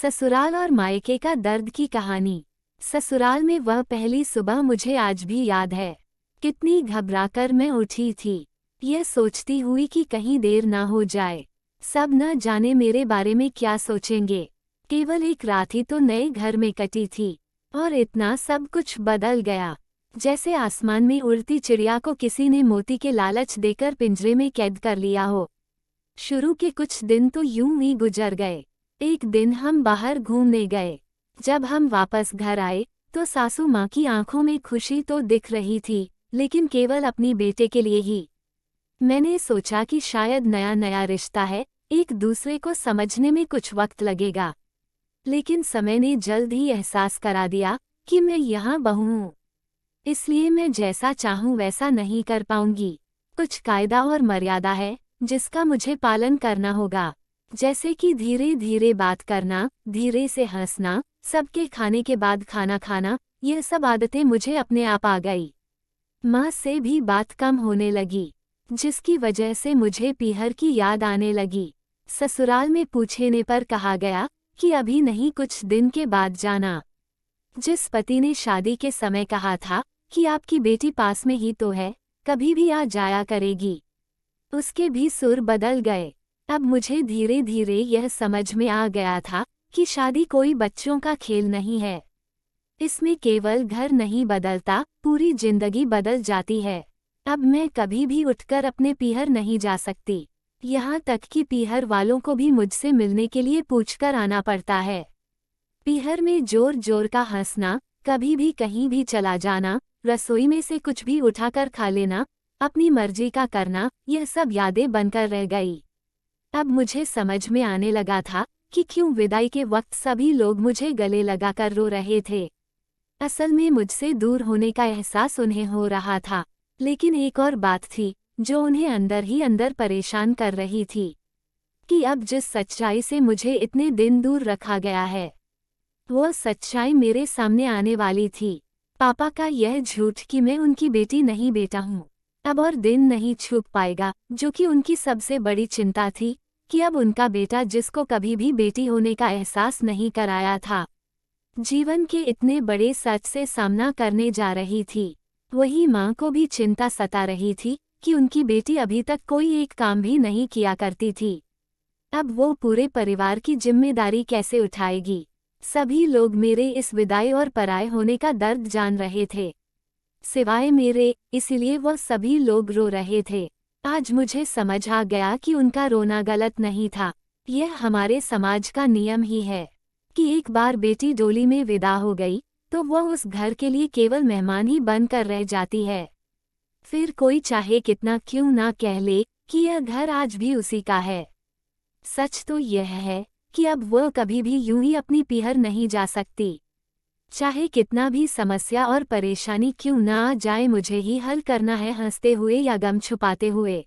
ससुराल और मायके का दर्द की कहानी। ससुराल में वह पहली सुबह मुझे आज भी याद है। कितनी घबराकर मैं उठी थी, यह सोचती हुई कि कहीं देर ना हो जाए। सब न जाने मेरे बारे में क्या सोचेंगे। केवल एक रात ही तो नए घर में कटी थी और इतना सब कुछ बदल गया, जैसे आसमान में उड़ती चिड़िया को किसी ने मोती के लालच देकर पिंजरे में कैद कर लिया हो। शुरू के कुछ दिन तो यूं ही गुजर गए। एक दिन हम बाहर घूमने गए। जब हम वापस घर आए तो सासू माँ की आंखों में खुशी तो दिख रही थी, लेकिन केवल अपनी बेटे के लिए ही। मैंने सोचा कि शायद नया नया रिश्ता है, एक दूसरे को समझने में कुछ वक्त लगेगा। लेकिन समय ने जल्द ही एहसास करा दिया कि मैं यहाँ बहू हूँ, इसलिए मैं जैसा चाहूँ वैसा नहीं कर पाऊंगी। कुछ कायदा और मर्यादा है जिसका मुझे पालन करना होगा, जैसे कि धीरे धीरे बात करना, धीरे से हंसना, सबके खाने के बाद खाना खाना। यह सब आदतें मुझे अपने आप आ गई। माँ से भी बात कम होने लगी, जिसकी वजह से मुझे पीहर की याद आने लगी। ससुराल में पूछने पर कहा गया कि अभी नहीं, कुछ दिन के बाद जाना। जिस पति ने शादी के समय कहा था कि आपकी बेटी पास में ही तो है, कभी भी आ जाया करेगी, उसके भी सुर बदल गए। अब मुझे धीरे धीरे यह समझ में आ गया था कि शादी कोई बच्चों का खेल नहीं है। इसमें केवल घर नहीं बदलता, पूरी जिंदगी बदल जाती है। अब मैं कभी भी उठकर अपने पीहर नहीं जा सकती, यहाँ तक कि पीहर वालों को भी मुझसे मिलने के लिए पूछकर आना पड़ता है। पीहर में जोर जोर का हंसना, कभी भी कहीं भी चला जाना, रसोई में से कुछ भी उठाकर खा लेना, अपनी मर्जी का करना, यह सब यादें बनकर रह गई। अब मुझे समझ में आने लगा था कि क्यों विदाई के वक्त सभी लोग मुझे गले लगाकर रो रहे थे। असल में मुझसे दूर होने का एहसास उन्हें हो रहा था, लेकिन एक और बात थी जो उन्हें अंदर ही अंदर परेशान कर रही थी, कि अब जिस सच्चाई से मुझे इतने दिन दूर रखा गया है, वह सच्चाई मेरे सामने आने वाली थी। पापा का यह झूठ कि मैं उनकी बेटी नहीं, बेटा हूँ, अब और दिन नहीं छुप पाएगा, जो कि उनकी सबसे बड़ी चिंता थी कि अब उनका बेटा, जिसको कभी भी बेटी होने का एहसास नहीं कराया था, जीवन के इतने बड़े सच से सामना करने जा रही थी। वही माँ को भी चिंता सता रही थी कि उनकी बेटी अभी तक कोई एक काम भी नहीं किया करती थी, अब वो पूरे परिवार की जिम्मेदारी कैसे उठाएगी। सभी लोग मेरे इस विदाई और पराये होने का दर्द जान रहे थे, सिवाय मेरे, इसलिए वह सभी लोग रो रहे थे। आज मुझे समझ आ गया कि उनका रोना गलत नहीं था। यह हमारे समाज का नियम ही है कि एक बार बेटी डोली में विदा हो गई तो वह उस घर के लिए केवल मेहमान ही बनकर रह जाती है। फिर कोई चाहे कितना क्यों ना कह ले कि यह घर आज भी उसी का है, सच तो यह है कि अब वह कभी भी यूं ही अपनी पीहर नहीं जा सकती। चाहे कितना भी समस्या और परेशानी क्यों ना आ जाए, मुझे ही हल करना है, हंसते हुए या गम छुपाते हुए।